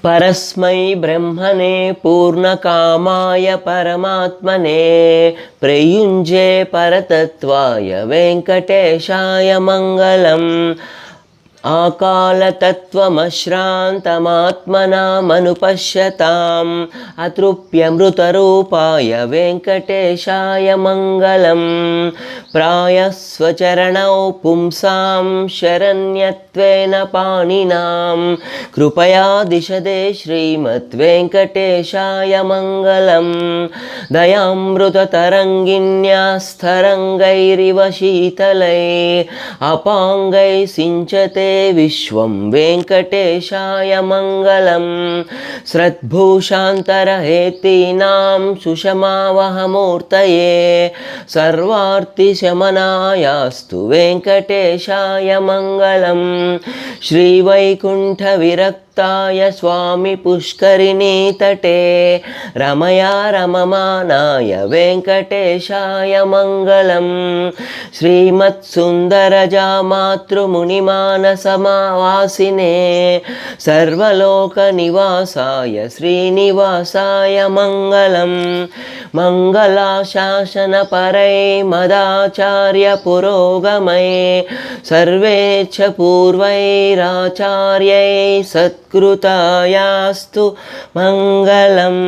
परस्मै ब्रह्मणे पूर्णकामाय परमात्मने प्रयुञ्जे परतत्त्वाय वेङ्कटेशाय मङ्गलम् आकालतत्त्वमश्रान्तमात्मनामनुपश्यताम् अतृप्यमृतरूपाय वेङ्कटेशाय मङ्गलम् प्रायस्वचरणौ पुंसां शरण्यत्वेन पाणिनां कृपया दिशदे श्रीमद्वेङ्कटेशाय मङ्गलम् दयामृततरङ्गिन्यास्तरङ्गैरिव शीतलै अपाङ्गै सिञ्चते विश्वं वेङ्कटेशाय मङ्गलम् श्रद्भूषान्तरहेतीनां सुषमावहमूर्तये सर्वार्तिशमनायास्तु वेङ्कटेशाय मङ्गलम् श्रीवैकुण्ठविरक्ताय स्वामी पुष्करिणीतटे रमया रममानाय वेङ्कटेशाय मङ्गलम् श्रीमत्सुन्दरजामातृमुनिमानसमावासिने सर्वलोकनिवासाय श्रीनिवासाय मङ्गलम् मङ्गलाशासनपरै मदाचार्यपुरोगमै सर्वे च पूर्वैराचार्यै सत्कृतायास्तु मङ्गलम्।